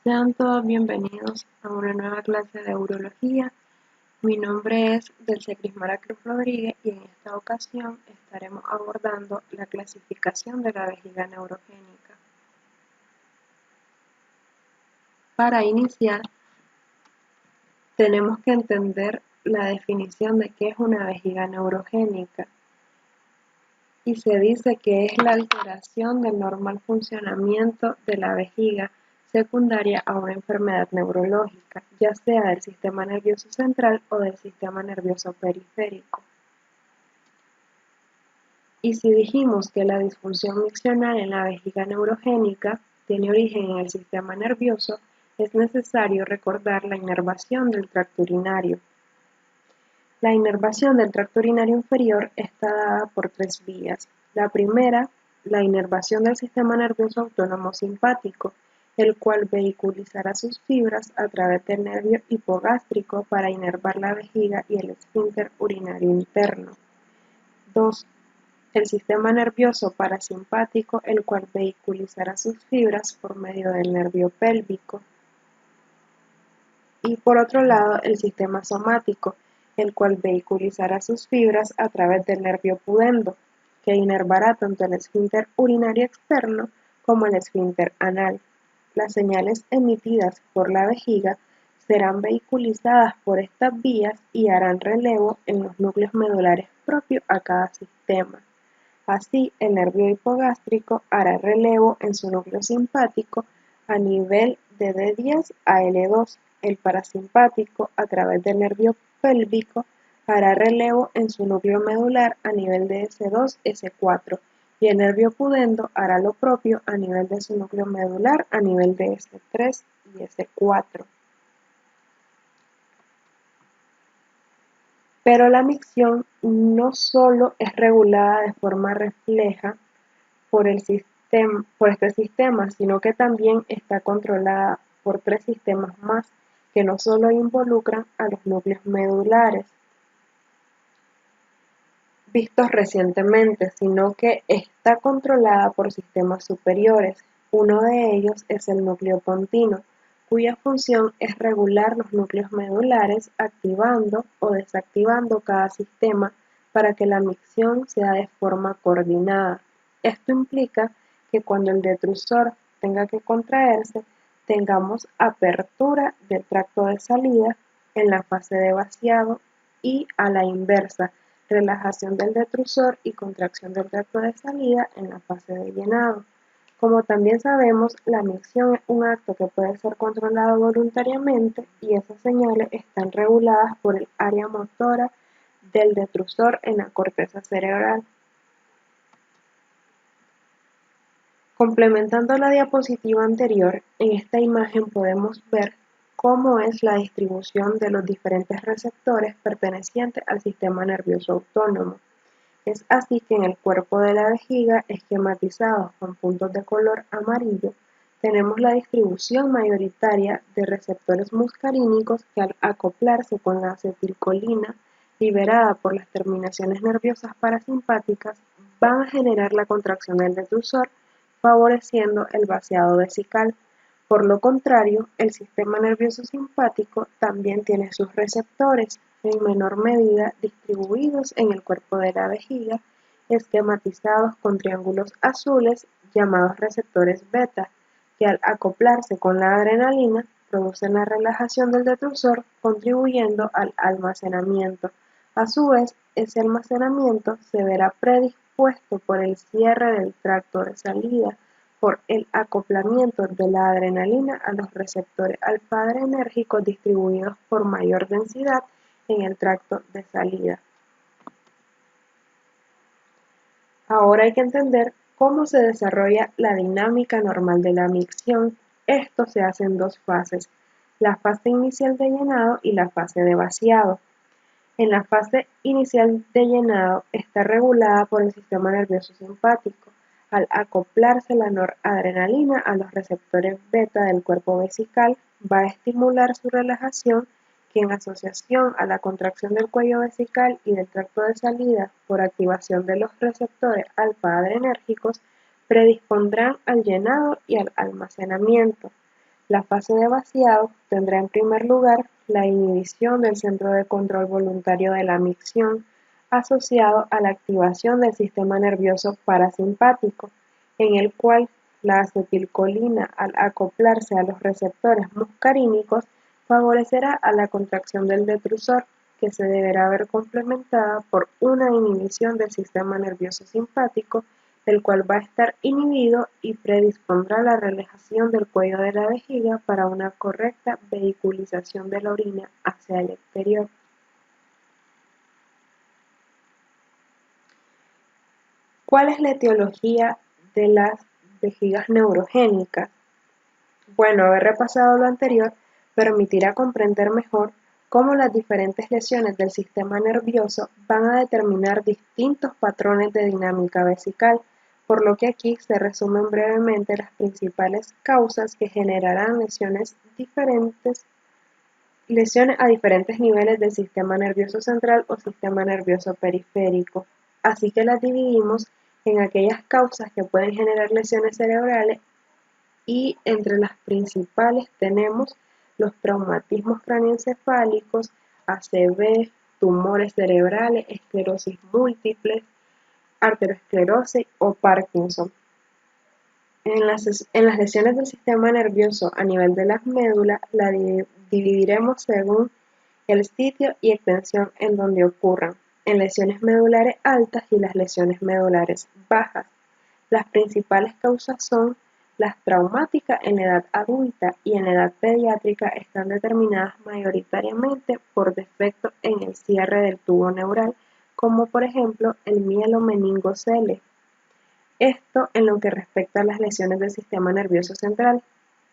Sean todos bienvenidos a una nueva clase de urología. Mi nombre es Delce Crismara Cruz Rodríguez y en esta ocasión estaremos abordando la clasificación de la vejiga neurogénica. Para iniciar, tenemos que entender la definición de qué es una vejiga neurogénica. Y se dice que es la alteración del normal funcionamiento de la vejiga secundaria a una enfermedad neurológica, ya sea del sistema nervioso central o del sistema nervioso periférico. Y si dijimos que la disfunción miccional en la vejiga neurogénica tiene origen en el sistema nervioso, es necesario recordar la inervación del tracto urinario. La inervación del tracto urinario inferior está dada por tres vías. La primera, la inervación del sistema nervioso autónomo simpático, el cual vehiculizará sus fibras a través del nervio hipogástrico para inervar la vejiga y el esfínter urinario interno. 2. El sistema nervioso parasimpático, el cual vehiculizará sus fibras por medio del nervio pélvico. Y por otro lado, el sistema somático, el cual vehiculizará sus fibras a través del nervio pudendo, que inervará tanto el esfínter urinario externo como el esfínter anal. Las señales emitidas por la vejiga serán vehiculizadas por estas vías y harán relevo en los núcleos medulares propios a cada sistema. Así, el nervio hipogástrico hará relevo en su núcleo simpático a nivel de D10 a L2. El parasimpático, a través del nervio pélvico, hará relevo en su núcleo medular a nivel de S2, S4, y el nervio pudendo hará lo propio a nivel de su núcleo medular a nivel de S3 y S4. Pero la micción no solo es regulada de forma refleja por este sistema, sino que también está controlada por tres sistemas más que no solo involucran a los núcleos medulares vistos recientemente, sino que está controlada por sistemas superiores. Uno de ellos es el núcleo pontino, cuya función es regular los núcleos medulares activando o desactivando cada sistema para que la micción sea de forma coordinada. Esto implica que cuando el detrusor tenga que contraerse, tengamos apertura del tracto de salida en la fase de vaciado y a la inversa, relajación del detrusor y contracción del tracto de salida en la fase de llenado. Como también sabemos, la micción es un acto que puede ser controlado voluntariamente y esas señales están reguladas por el área motora del detrusor en la corteza cerebral. Complementando la diapositiva anterior, en esta imagen podemos ver cómo es la distribución de los diferentes receptores pertenecientes al sistema nervioso autónomo. Es así que en el cuerpo de la vejiga, esquematizados con puntos de color amarillo, tenemos la distribución mayoritaria de receptores muscarínicos que al acoplarse con la acetilcolina liberada por las terminaciones nerviosas parasimpáticas van a generar la contracción del detrusor, favoreciendo el vaciado vesical. Por lo contrario, el sistema nervioso simpático también tiene sus receptores, en menor medida distribuidos en el cuerpo de la vejiga, esquematizados con triángulos azules llamados receptores beta, que al acoplarse con la adrenalina producen la relajación del detrusor, contribuyendo al almacenamiento. A su vez, ese almacenamiento se verá predispuesto por el cierre del tracto de salida, por el acoplamiento de la adrenalina a los receptores alfa-adrenérgicos distribuidos por mayor densidad en el tracto de salida. Ahora hay que entender cómo se desarrolla la dinámica normal de la micción. Esto se hace en dos fases, la fase inicial de llenado y la fase de vaciado. En la fase inicial de llenado está regulada por el sistema nervioso simpático. Al acoplarse la noradrenalina a los receptores beta del cuerpo vesical, va a estimular su relajación, que en asociación a la contracción del cuello vesical y del tracto de salida por activación de los receptores alfa-adrenérgicos, predispondrán al llenado y al almacenamiento. La fase de vaciado tendrá en primer lugar la inhibición del centro de control voluntario de la micción asociado a la activación del sistema nervioso parasimpático, en el cual la acetilcolina, al acoplarse a los receptores muscarínicos, favorecerá a la contracción del detrusor, que se deberá ver complementada por una inhibición del sistema nervioso simpático, el cual va a estar inhibido y predispondrá la relajación del cuello de la vejiga para una correcta vehiculización de la orina hacia el exterior. ¿Cuál es la etiología de las vejigas neurogénicas? Bueno, haber repasado lo anterior permitirá comprender mejor cómo las diferentes lesiones del sistema nervioso van a determinar distintos patrones de dinámica vesical, por lo que aquí se resumen brevemente las principales causas que generarán lesiones a diferentes niveles del sistema nervioso central o sistema nervioso periférico. Así que las dividimos en aquellas causas que pueden generar lesiones cerebrales y entre las principales tenemos los traumatismos craneoencefálicos, ACV, tumores cerebrales, esclerosis múltiple, arteriosclerosis o Parkinson. En las lesiones del sistema nervioso a nivel de las médulas, la dividiremos según el sitio y extensión en donde ocurran, en lesiones medulares altas y las lesiones medulares bajas. Las principales causas son las traumáticas en la edad adulta y en la edad pediátrica están determinadas mayoritariamente por defectos en el cierre del tubo neural, como por ejemplo el mielomeningocele. Esto en lo que respecta a las lesiones del sistema nervioso central,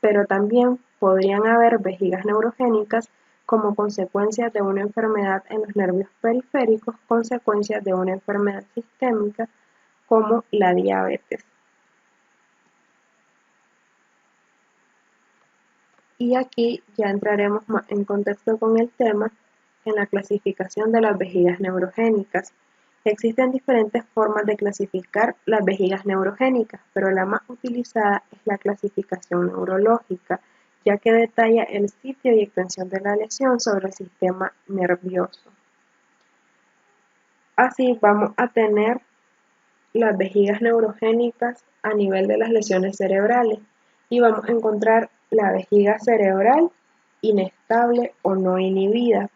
pero también podrían haber vejigas neurogénicas como consecuencia de una enfermedad en los nervios periféricos, consecuencia de una enfermedad sistémica como la diabetes. Y aquí ya entraremos más en contexto con el tema en la clasificación de las vejigas neurogénicas. Existen diferentes formas de clasificar las vejigas neurogénicas, pero la más utilizada es la clasificación neurológica, ya que detalla el sitio y extensión de la lesión sobre el sistema nervioso. Así vamos a tener las vejigas neurogénicas a nivel de las lesiones cerebrales y vamos a encontrar la vejiga cerebral inestable o no inhibida.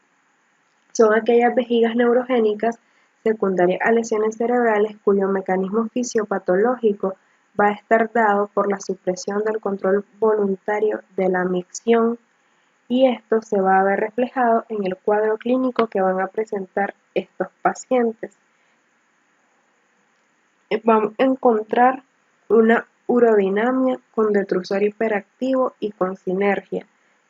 Son aquellas vejigas neurogénicas secundarias a lesiones cerebrales cuyo mecanismo fisiopatológico va a estar dado por la supresión del control voluntario de la micción, y esto se va a ver reflejado en el cuadro clínico que van a presentar estos pacientes. Vamos a encontrar una urodinamia con detrusor hiperactivo y con sinergia,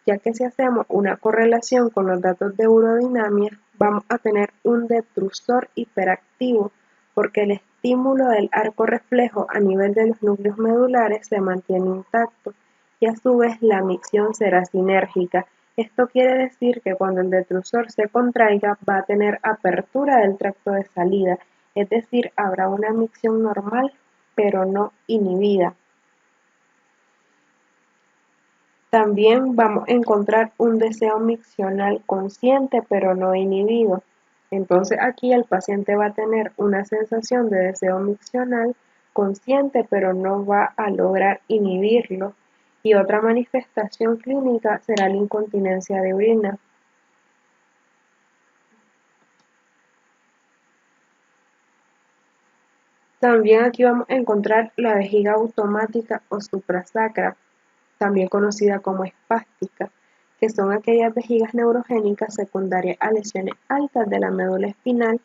ya que si hacemos una correlación con los datos de urodinamia, vamos a tener un detrusor hiperactivo, porque el estímulo del arco reflejo a nivel de los núcleos medulares se mantiene intacto y a su vez la micción será sinérgica. Esto quiere decir que cuando el detrusor se contraiga va a tener apertura del tracto de salida, es decir, habrá una micción normal pero no inhibida. También vamos a encontrar un deseo miccional consciente pero no inhibido. Entonces aquí el paciente va a tener una sensación de deseo miccional consciente pero no va a lograr inhibirlo. Y otra manifestación clínica será la incontinencia de orina. También aquí vamos a encontrar la vejiga automática o suprasacra, también conocida como espástica, que son aquellas vejigas neurogénicas secundarias a lesiones altas de la médula espinal,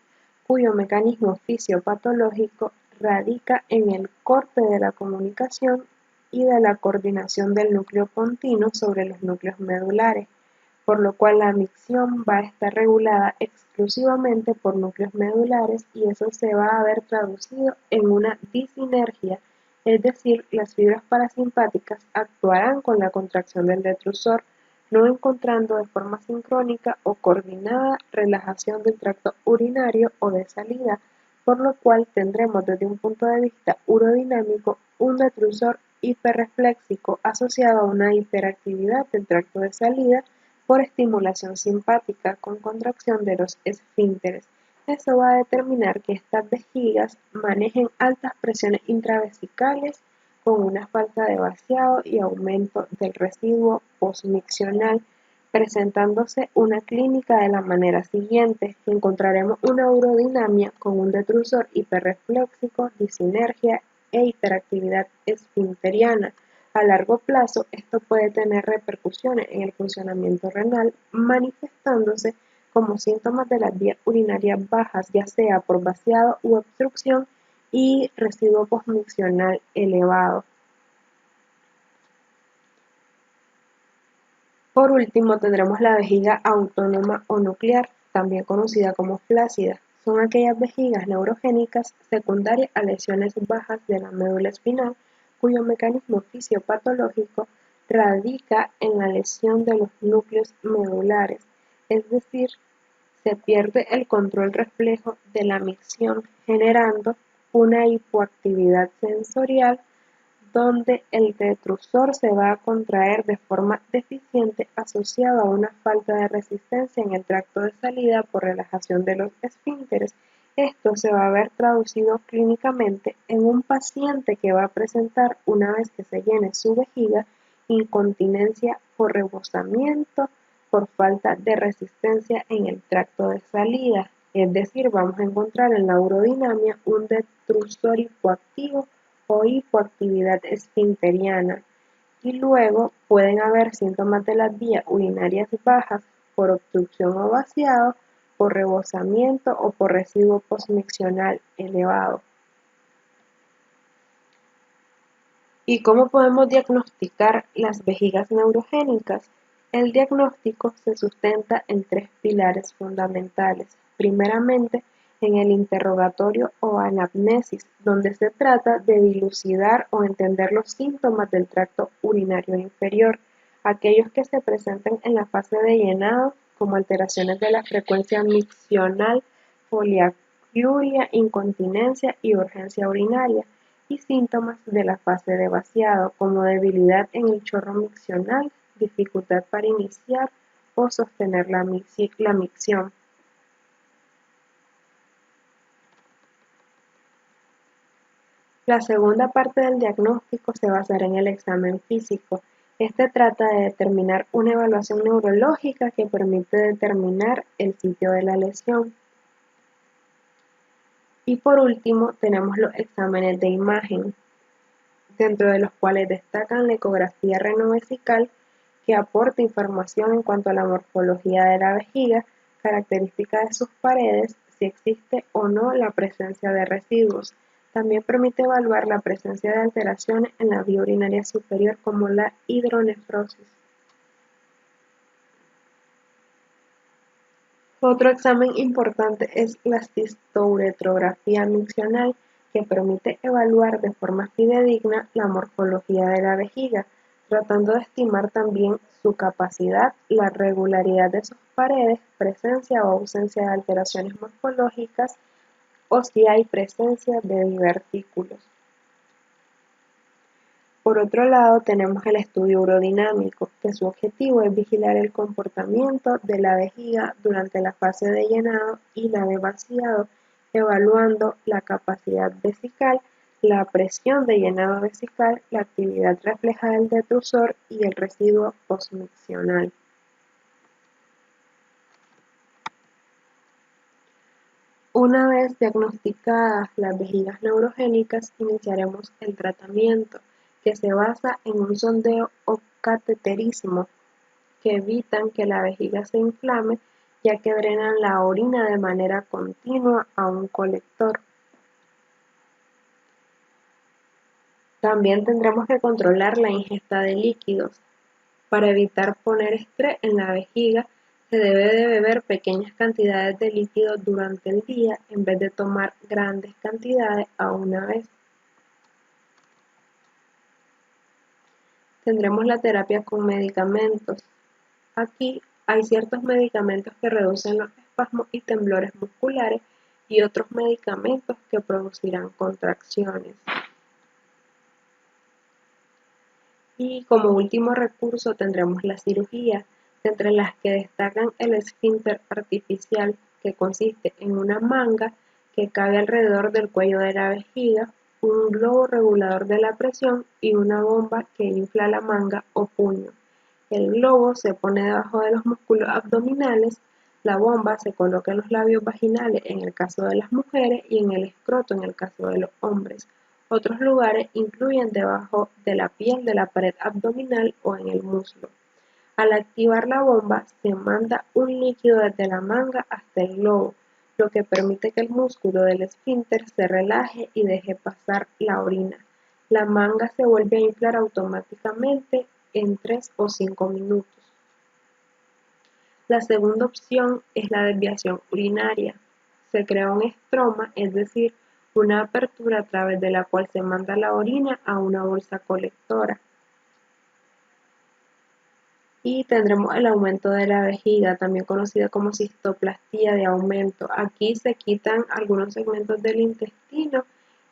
cuyo mecanismo fisiopatológico radica en el corte de la comunicación y de la coordinación del núcleo pontino sobre los núcleos medulares, por lo cual la micción va a estar regulada exclusivamente por núcleos medulares y eso se va a ver traducido en una disinergia, es decir, las fibras parasimpáticas actuarán con la contracción del detrusor, no encontrando de forma sincrónica o coordinada relajación del tracto urinario o de salida, por lo cual tendremos desde un punto de vista urodinámico un detrusor hiperrefléxico asociado a una hiperactividad del tracto de salida por estimulación simpática con contracción de los esfínteres. Eso va a determinar que estas vejigas manejen altas presiones intravesicales con una falta de vaciado y aumento del residuo postmiccional, presentándose una clínica de la manera siguiente: encontraremos una urodinamia con un detrusor hiperrefléxico, disinergia e hiperactividad esfinteriana. A largo plazo, esto puede tener repercusiones en el funcionamiento renal, manifestándose como síntomas de las vías urinarias bajas, ya sea por vaciado u obstrucción, y residuo postmiccional elevado. Por último, tendremos la vejiga autónoma o nuclear, también conocida como flácida. Son aquellas vejigas neurogénicas secundarias a lesiones bajas de la médula espinal, cuyo mecanismo fisiopatológico radica en la lesión de los núcleos medulares, es decir, se pierde el control reflejo de la micción, generando una hipoactividad sensorial donde el detrusor se va a contraer de forma deficiente asociado a una falta de resistencia en el tracto de salida por relajación de los esfínteres. Esto se va a ver traducido clínicamente en un paciente que va a presentar, una vez que se llene su vejiga, incontinencia por rebosamiento, por falta de resistencia en el tracto de salida. Es decir, vamos a encontrar en la urodinamia un detrusor hipoactivo o hipoactividad esfinteriana, y luego pueden haber síntomas de las vías urinarias bajas por obstrucción o vaciado, por rebosamiento o por residuo postmiccional elevado. ¿Y cómo podemos diagnosticar las vejigas neurogénicas? El diagnóstico se sustenta en tres pilares fundamentales. Primeramente, en el interrogatorio o anamnesis, donde se trata de dilucidar o entender los síntomas del tracto urinario inferior, aquellos que se presenten en la fase de llenado, como alteraciones de la frecuencia miccional, foliacuria, incontinencia y urgencia urinaria, y síntomas de la fase de vaciado, como debilidad en el chorro miccional, dificultad para iniciar o sostener la micción. La segunda parte del diagnóstico se basará en el examen físico. Este trata de determinar una evaluación neurológica que permite determinar el sitio de la lesión. Y por último, tenemos los exámenes de imagen, dentro de los cuales destacan la ecografía renovesical, que aporta información en cuanto a la morfología de la vejiga, características de sus paredes, si existe o no la presencia de residuos. También permite evaluar la presencia de alteraciones en la vía urinaria superior, como la hidronefrosis. Otro examen importante es la cistouretrografía miccional, que permite evaluar de forma fidedigna la morfología de la vejiga, tratando de estimar también su capacidad, la regularidad de sus paredes, presencia o ausencia de alteraciones morfológicas, o si hay presencia de divertículos. Por otro lado, tenemos el estudio urodinámico, que su objetivo es vigilar el comportamiento de la vejiga durante la fase de llenado y la de vaciado, evaluando la capacidad vesical, la presión de llenado vesical, la actividad refleja del detrusor y el residuo postmiccional. Una vez diagnosticadas las vejigas neurogénicas, iniciaremos el tratamiento, que se basa en un sondeo o cateterismo, que evitan que la vejiga se inflame, ya que drenan la orina de manera continua a un colector. También tendremos que controlar la ingesta de líquidos. Para evitar poner estrés en la vejiga, se debe de beber pequeñas cantidades de líquido durante el día en vez de tomar grandes cantidades a una vez. Tendremos la terapia con medicamentos. Aquí hay ciertos medicamentos que reducen los espasmos y temblores musculares y otros medicamentos que producirán contracciones. Y como último recurso tendremos la cirugía, entre las que destacan el esfínter artificial, que consiste en una manga que cabe alrededor del cuello de la vejiga, un globo regulador de la presión y una bomba que infla la manga o puño. El globo se pone debajo de los músculos abdominales, la bomba se coloca en los labios vaginales en el caso de las mujeres y en el escroto en el caso de los hombres. Otros lugares incluyen debajo de la piel de la pared abdominal o en el muslo. Al activar la bomba, se manda un líquido desde la manga hasta el globo, lo que permite que el músculo del esfínter se relaje y deje pasar la orina. La manga se vuelve a inflar automáticamente en 3 o 5 minutos. La segunda opción es la desviación urinaria. Se crea un estroma, es decir, una apertura a través de la cual se manda la orina a una bolsa colectora. Y tendremos el aumento de la vejiga, también conocida como cistoplastía de aumento. Aquí se quitan algunos segmentos del intestino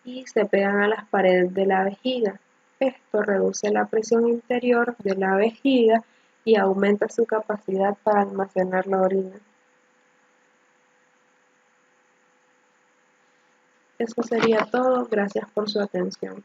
y se pegan a las paredes de la vejiga. Esto reduce la presión interior de la vejiga y aumenta su capacidad para almacenar la orina. Eso sería todo. Gracias por su atención.